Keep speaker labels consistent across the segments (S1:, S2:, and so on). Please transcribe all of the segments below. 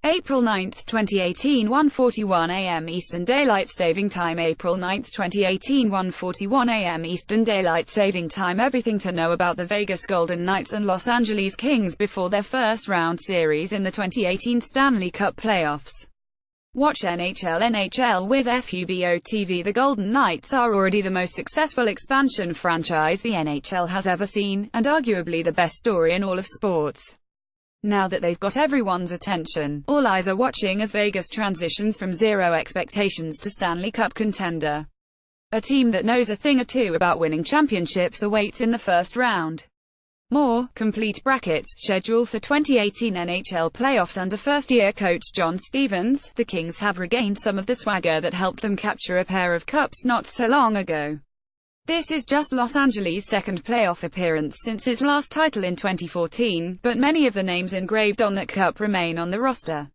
S1: April 9, 2018, 1:41 a.m. Eastern Daylight Saving Time. April 9, 2018, 1:41 a.m. Eastern Daylight Saving Time. Everything to know about the Vegas Golden Knights and Los Angeles Kings before their first round series in the 2018 Stanley Cup playoffs. Watch NHL with FUBO TV. The Golden Knights are already the most successful expansion franchise the NHL has ever seen, and arguably the best story in all of sports. Now that they've got everyone's attention, all eyes are watching as Vegas transitions from zero expectations to Stanley Cup contender. A team that knows a thing or two about winning championships awaits in the first round. More complete brackets schedule for 2018 NHL playoffs. Under first-year coach John Stevens, the Kings have regained some of the swagger that helped them capture a pair of cups not so long ago. This is just Los Angeles' second playoff appearance since its last title in 2014, but many of the names engraved on that cup remain on the roster.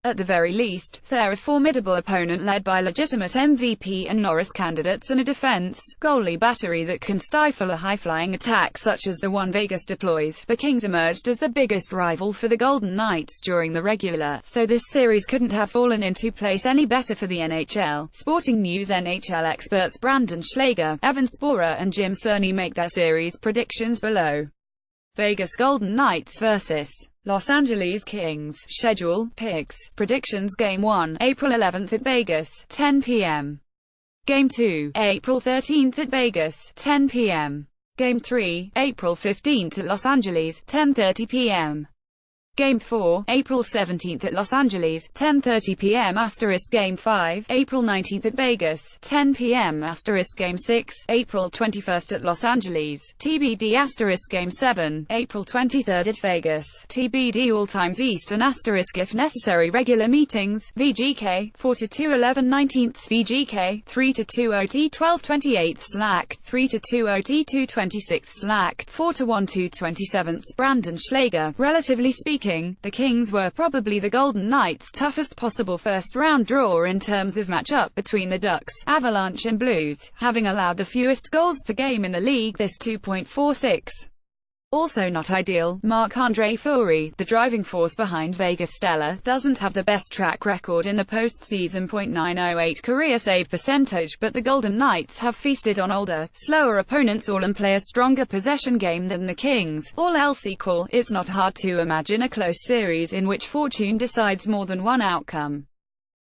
S1: At the very least, they're a formidable opponent led by legitimate MVP and Norris candidates and a defense-goalie battery that can stifle a high-flying attack such as the one Vegas deploys. The Kings emerged as the biggest rival for the Golden Knights during the regular, so this series couldn't have fallen into place any better for the NHL. Sporting News NHL experts Brandon Schlager, Evan Sporer and Jim Cerny make their series predictions below. Vegas Golden Knights vs. Los Angeles Kings. Schedule, picks, predictions. Game 1, April 11th at Vegas, 10 p.m. Game 2, April 13th at Vegas, 10 p.m. Game 3, April 15th at Los Angeles, 10:30 p.m. Game 4, April 17th at Los Angeles, 10:30 p.m. Game 5, April 19th at Vegas, 10 p.m. Game 6, April 21st at Los Angeles, TBD. Game 7, April 23rd at Vegas, TBD. All times Eastern. If necessary. Regular meetings, VGK, 4-2-11 19th, VGK, 3-2 OT 12/28 Slack, 3-2 OT 2/26 Slack, 4-1 2/27. Brandon Schlager. Relatively speaking, the Kings were probably the Golden Knights' toughest possible first-round draw in terms of matchup between the Ducks, Avalanche and Blues, having allowed the fewest goals per game in the league, this 2.46. Also not ideal. Marc-Andre Fleury, the driving force behind Vegas Stellar, doesn't have the best track record in the postseason. .908 career save percentage, but the Golden Knights have feasted on older, slower opponents all and play a stronger possession game than the Kings. All else equal, it's not hard to imagine a close series in which fortune decides more than one outcome.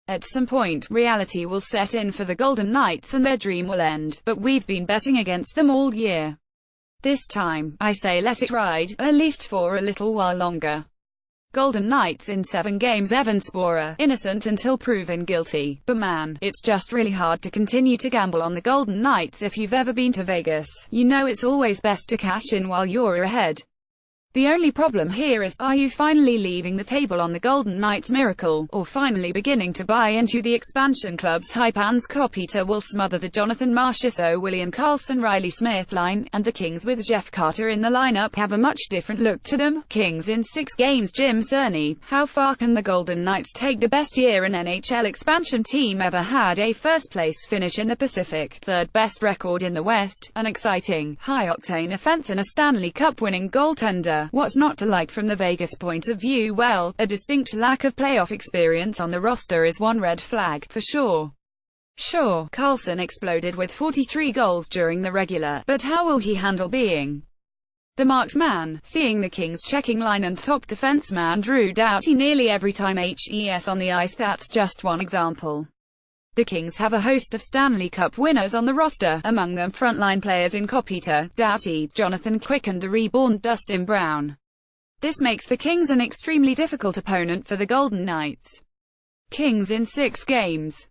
S1: At some point, reality will set in for the Golden Knights and their dream will end, but we've been betting against them all year. This time, I say let it ride, at least for a little while longer. Golden Knights in 7 games. Evan Sporer, innocent until proven guilty. But man, it's just really hard to continue to gamble on the Golden Knights. If you've ever been to Vegas, you know it's always best to cash in while you're ahead. The only problem here is, are you finally leaving the table on the Golden Knights miracle, or finally beginning to buy into the expansion club's hype? Hans Kopitar will smother the Jonathan Marchessault, William Karlsson, Riley Smith line, and the Kings with Jeff Carter in the lineup have a much different look to them. Kings in 6 games. Jim Cerny. How far can the Golden Knights take? The best year an NHL expansion team ever had, a first-place finish in the Pacific, third-best record in the West, an exciting, high-octane offense and a Stanley Cup winning goaltender. What's not to like from the Vegas point of view? Well, a distinct lack of playoff experience on the roster is one red flag, for sure. Sure, Karlsson exploded with 43 goals during the regular, but how will he handle being the marked man? Seeing the Kings checking line and top defenseman Drew Doughty nearly every time HES on the ice, that's just one example. The Kings have a host of Stanley Cup winners on the roster, among them frontline players in Kopitar, Doughty, Jonathan Quick and the reborn Dustin Brown. This makes the Kings an extremely difficult opponent for the Golden Knights. Kings in 6 games.